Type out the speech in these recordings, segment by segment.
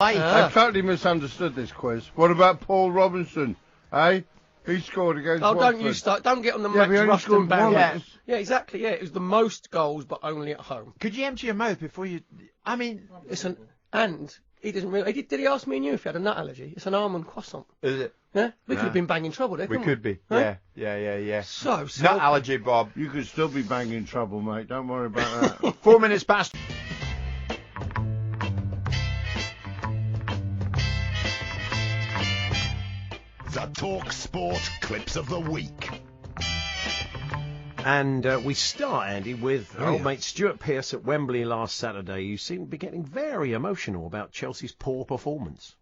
I totally misunderstood this quiz. What about Paul Robinson? Eh? He scored against Watford. Don't you start. Don't get on the Max Rushton bandwagon. Yeah, exactly. Yeah, it was the most goals, but only at home. Could you empty your mouth before you? I mean, listen. And he doesn't really. Did he ask me and you if he had a nut allergy? It's an almond croissant. Is it? Yeah, we could have been banging trouble there. We could be. Huh? Yeah. So nut allergy, Bob. You could still be banging trouble, mate. Don't worry about that. 4 minutes past. The talkSPORT clips of the week. And we start, Andy, with old mate Stuart Pearce at Wembley last Saturday. You seem to be getting very emotional about Chelsea's poor performance.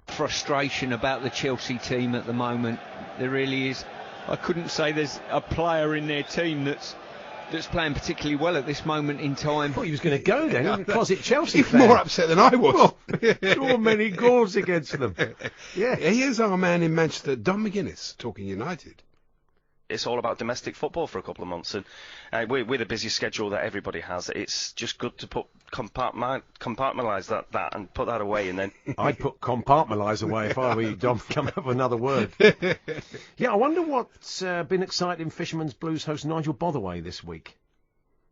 Frustration about the Chelsea team at the moment. There really is. I couldn't say there's a player in their team that's playing particularly well at this moment in time. I thought he was going to go then. He's a closet Chelsea fan. More upset than I was. So many goals against them. Yeah. Here's our man in Manchester, Don McGuinness, talking United. It's all about domestic football for a couple of months, and with a busy schedule that everybody has, it's just good to compartmentalise that and put that away, and then... I'd put compartmentalise away if I were you, Dom. Come up with another word. Yeah, I wonder what's been exciting Fisherman's Blues host Nigel Botherway this week.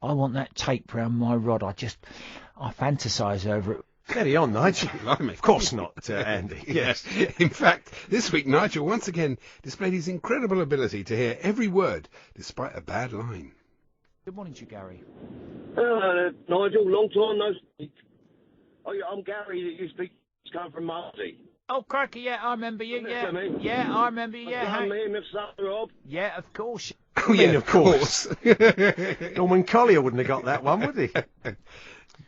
I want that tape round my rod. I fantasise over it. Steady on, Nigel. Of course not, Andy. Yes. In fact, this week Nigel once again displayed his incredible ability to hear every word, despite a bad line. Good morning to you, Gary. Hello, Nigel. Long time no speak. Oh, yeah, I'm Gary. That you speak. It's coming from Marty. Oh, crikey, yeah, I remember you. Yeah, I remember you. Yeah, me, Mr. Rob. Yeah, of course. Oh, yeah, of course. Norman Collier wouldn't have got that one, would he?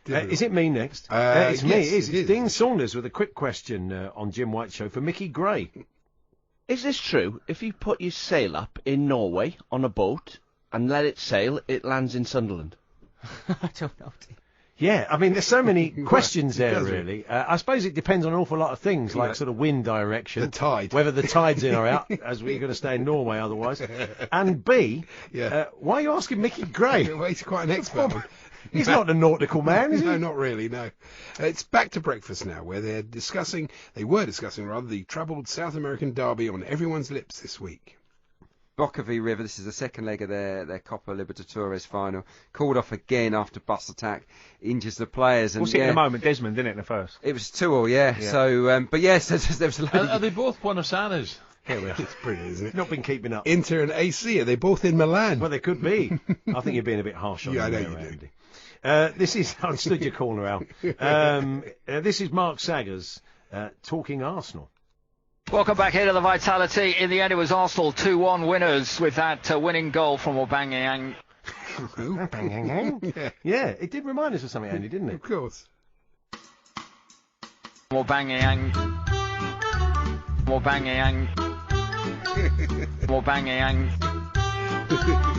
Is it me next? It's me. It is. It's Dean Saunders with a quick question on Jim White's show for Mickey Gray. Is this true? If you put your sail up in Norway on a boat and let it sail, it lands in Sunderland? I don't know. Yeah, I mean, there's so many questions there, really. I suppose it depends on an awful lot of things, like sort of wind direction. The tide. Whether the tide's in or out, as we're going to stay in Norway otherwise. And B, why are you asking Mickey Gray? Well, he's quite an expert. He's not a nautical man, is he? No, not really, no. It's back to breakfast now, where they were discussing the troubled South American derby on everyone's lips this week. Boca v River, this is the second leg of their Copa Libertadores final. Called off again after bus attack, injures the players. And What's it in the moment? Desmond, didn't it, in the first? It was 2-2, yeah. So, but yes, there was a lot Are they both Buenos Aires? Here we are. It's brilliant, isn't it? Not been keeping up. Inter and AC, are they both in Milan? Well, they could be. I think you're being a bit harsh on them. I know there, you do. Andy. This is... I stood your corner, Al. This is Mark Saggers talking Arsenal. Welcome back here to the Vitality. In the end, it was Arsenal 2-1 winners with that winning goal from Aubameyang. Yeah, it did remind us of something, Andy, didn't it? Of course. Aubameyang.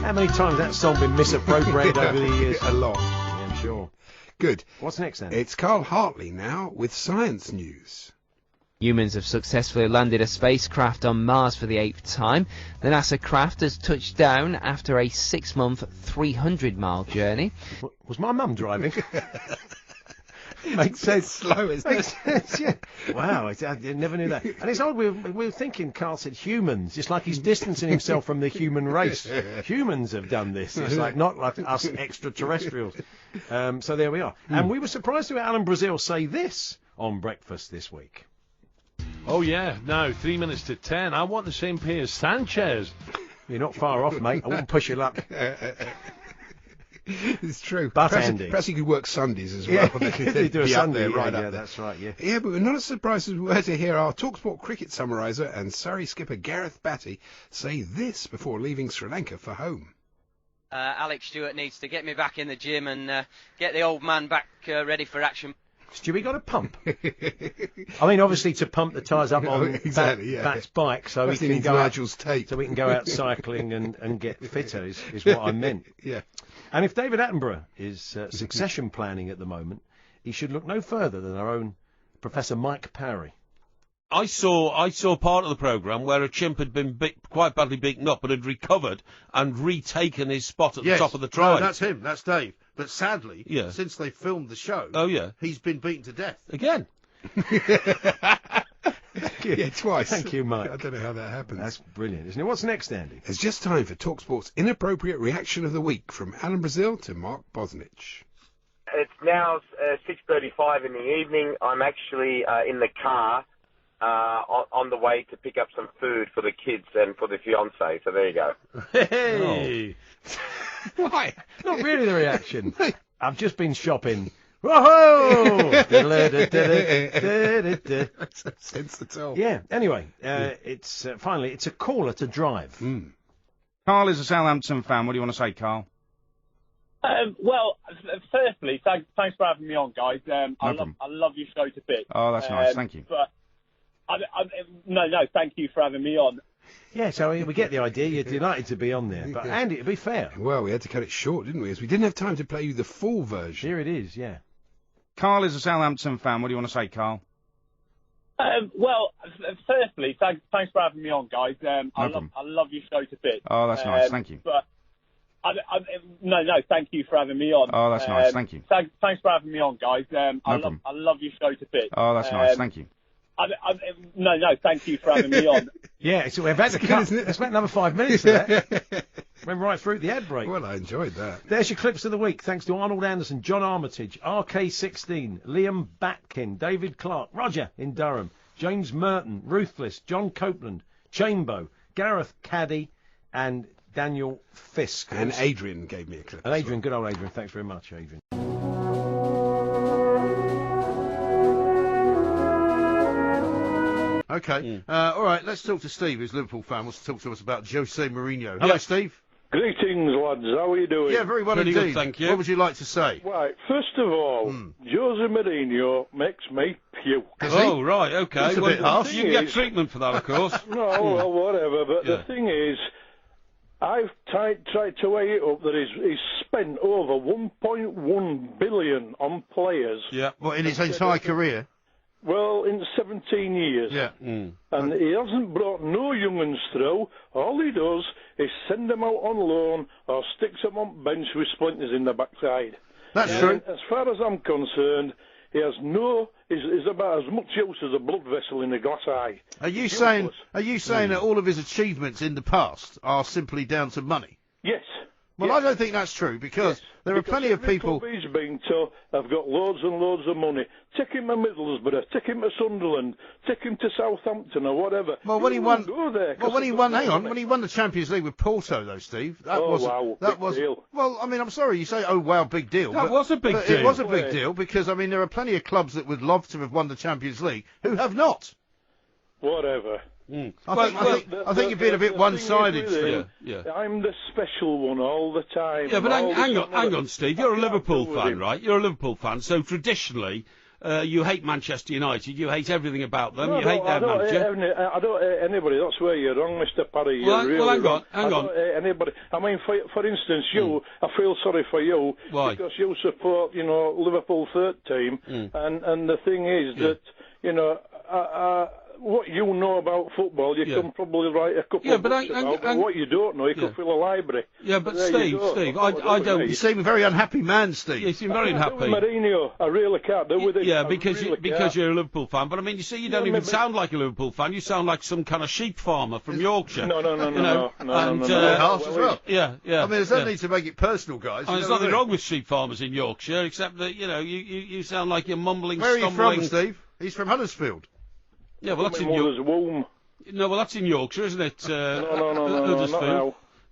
How many times that song been misappropriated over the years? A lot. Yeah, I'm sure. Good. What's next, then? It's Carl Hartley now with science news. Humans have successfully landed a spacecraft on Mars for the 8th time. The NASA craft has touched down after a 6-month, 300-mile journey. Was my mum driving? Makes sense. Slow, isn't it? Makes sense, yeah. Wow, I never knew that. And it's odd, we were thinking Carl said humans, just like he's distancing himself from the human race. Humans have done this. It's like not like us extraterrestrials. So there we are. And we were surprised to hear Alan Brazil say this on Breakfast this week. Oh, yeah. Now, 3 minutes to 10. I want the same pay as Sanchez. You're not far off, mate. I wouldn't push your luck. It's true. But Andy. Perhaps he could work Sundays as well. They do a Sunday, right yeah, up there. that's right, yeah. Yeah, but we're not as surprised as we were to hear our talkSPORT cricket summariser and Surrey skipper Gareth Batty say this before leaving Sri Lanka for home. Alex Stewart needs to get me back in the gym and get the old man back ready for action. Stewie got a pump. I mean, obviously to pump the tyres up on Bat's bike so we can go Nigel's tape. So we can go out cycling and get fitter is what I meant. Yeah. And if David Attenborough is succession planning at the moment, he should look no further than our own Professor Mike Parry. I saw part of the programme where a chimp had been quite badly beaten up but had recovered and retaken his spot at the top of the tribe. No, that's him. That's Dave. But sadly, since they filmed the show, he's been beaten to death. Again? Yeah, twice. Thank you, Mike. I don't know how that happens. That's brilliant, isn't it? What's next, Andy? It's just time for talkSPORT's inappropriate reaction of the week from Alan Brazil to Mark Bosnich. It's now 6:35 in the evening. I'm actually in the car on the way to pick up some food for the kids and for the fiancé. So there you go. Hey! Why? Not really the reaction. I've just been shopping. Whoa! Makes no sense at all. Yeah. Anyway, it's finally it's a caller to drive. Carl is a Southampton fan. What do you want to say, Carl? Well, firstly, thanks for having me on, guys. I love your show to bits. Oh, that's nice. Thank you. But no, thank you for having me on. Yeah, so we get the idea. You're delighted to be on there. But, Andy, to be fair... Well, we had to cut it short, didn't we? As we didn't have time to play you the full version. Here it is, yeah. Carl is a Southampton fan. What do you want to say, Carl? Well, firstly, thanks for having me on, guys. I love your show to bits. Oh, that's nice. Thank you. But no, thank you for having me on. Oh, that's nice. Thank you. Thanks for having me on, guys. I love your show to bits. Oh, that's nice. Thank you. No, thank you for having me on. Yeah, so we've had to cut. It's about another 5 minutes of that. Went right through the ad break. Well, I enjoyed that. There's your clips of the week. Thanks to Arnold Anderson, John Armitage, RK16, Liam Batkin, David Clark, Roger in Durham, James Merton, Ruthless, John Copeland, Chambo, Gareth Caddy, and Daniel Fisk. And Adrian gave me a clip. And Adrian, good old Adrian. Thanks very much, Adrian. Okay. All right, let's talk to Steve, who's a Liverpool fan. Wants to talk to us about Jose Mourinho. Hello, Steve. Greetings, lads. How are you doing? Yeah, very well indeed. Good, thank you. What would you like to say? Right, first of all, Jose Mourinho makes me puke. Oh, right, okay. That's a bit harsh. You can get treatment for that, of course. No, well, whatever. But the thing is, I've tried to weigh it up that he's spent over 1.1 billion on players. Yeah. Well, in his entire career? Well, in 17 years. Yeah. And he hasn't brought no young'uns through. All he does is send them out on loan or sticks them on bench with splinters in the backside. That's true. As far as I'm concerned, he has is about as much use as a blood vessel in a glass eye. Are you saying that all of his achievements in the past are simply down to money? Yes. Well, I don't think that's true, because there are plenty of people... Club he's been to have got loads and loads of money. Take him to Middlesbrough, take him to Sunderland, take him to Southampton or whatever. Well, when he won... Go there, when he won the Champions League with Porto, though, Steve, that was... deal. Well, I mean, I'm sorry, you say, oh, wow, big deal. That was a big deal. It was a big deal, because, I mean, there are plenty of clubs that would love to have won the Champions League who have not. Whatever. I think you're being a bit one-sided, Steve. Yeah. I'm the special one all the time. Yeah, but hang on, Steve. You're a Liverpool fan, right? You're a Liverpool fan, so traditionally you hate Manchester United. You hate everything about them. You hate their manager. I don't hate anybody. That's where you're wrong, Mr. Parry. Well, hang on. I don't hate anybody. I mean, for instance, you. I feel sorry for you. Why? Because you support, Liverpool third team, and the thing is that, what you know about football, you can probably write a couple of books about, but what you don't know, you could fill a library. Yeah, but Steve, I don't... You seem a very unhappy man, Steve. You seem very unhappy. Mourinho, I really can't do with it. Yeah, because you're a Liverpool fan. But I mean, you see, you don't even sound like a Liverpool fan. You sound like some kind of sheep farmer from Yorkshire. No. As well. Yeah. I mean, there's no need to make it personal, guys. There's nothing wrong with sheep farmers in Yorkshire, except that, you sound like you're mumbling, Where are you stumbling... from, Steve? He's from Huddersfield. Yeah, well, that's in Yorkshire. No, well, that's in Yorkshire, isn't it? No,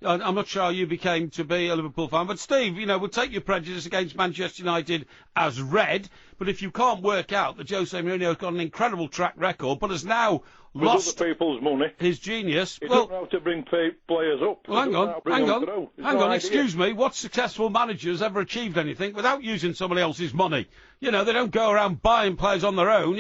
I'm not sure how you became to be a Liverpool fan, but Steve, we'll take your prejudice against Manchester United as read, but if you can't work out that Jose Mourinho has got an incredible track record, but has now lost other people's money, his genius. He doesn't know how to bring players up. Well, hang on. Excuse me. What successful managers ever achieved anything without using somebody else's money? They don't go around buying players on their own.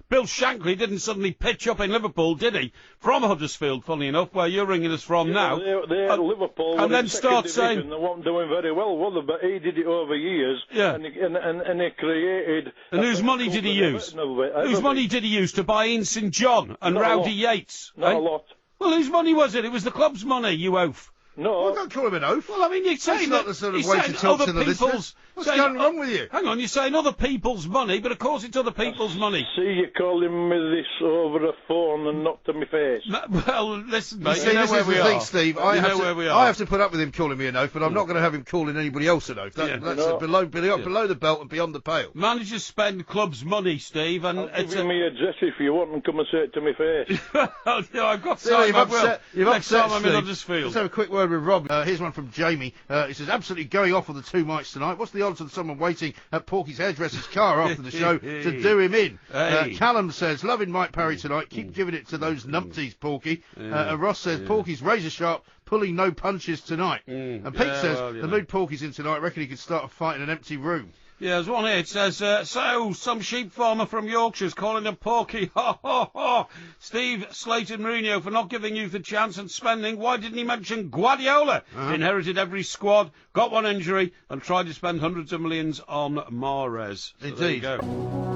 Bill Shankly didn't suddenly pitch up in Liverpool, did he? From Huddersfield, funny enough, where you're ringing us from now. They're Liverpool, and then start saying they weren't doing very well, were they? But he did it over years. Yeah. And he created. And whose money did he use? Whose money did he use to buy in St John and Rowdy Yates? Not a lot. Well, whose money was it? It was the club's money, you oaf. No. Well, don't call him an oaf. Well, I mean, you're saying not the sort of way to talk to the listeners. What's going wrong with you? Hang on, you're saying other people's money, but of course it's other people's money. See, you're calling me this over a phone and not to my face. Well, listen, mate, you know where we are. Steve, I have to put up with him calling me an oaf, but I'm not going to have him calling anybody else an oaf. That's below the belt and beyond the pale. Managers spend clubs' money, Steve, and I'll give me address if you want and come and say it to my face. I've got time. You've upset I'm in Huddersfield. Let's have a quick word with Rob. Here's one from Jamie. He says, absolutely going off on the two mics tonight. What's the odds of someone waiting at Porky's hairdresser's car after the show to do him in? Callum says, loving Mike Parry tonight. Keep giving it to those numpties, Porky. Ross says, Porky's razor sharp, pulling no punches tonight. And Pete says, the mood Porky's in tonight, I reckon he could start a fight in an empty room. Yeah, there's one here. It says, so, some sheep farmer from Yorkshire's calling a Porky. Ha, ha, ha. Steve slated Mourinho for not giving youth a chance and spending. Why didn't he mention Guardiola? Inherited every squad, got one injury, and tried to spend hundreds of millions on Mahrez. So Indeed. There you go.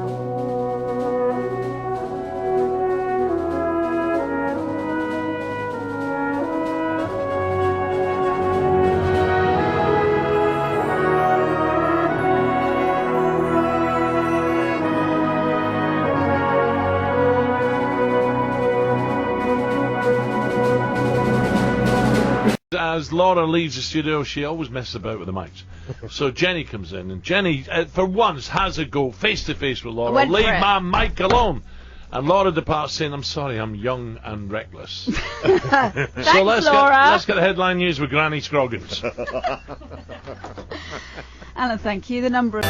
As Laura leaves the studio, she always messes about with the mics. So Jenny comes in, and Jenny, for once, has a go face-to-face with Laura. Leave my mic alone. And Laura departs saying, I'm sorry, I'm young and reckless. Thanks, so let's Laura. Let's get the headline news with Granny Scroggins. Alan, thank you. The number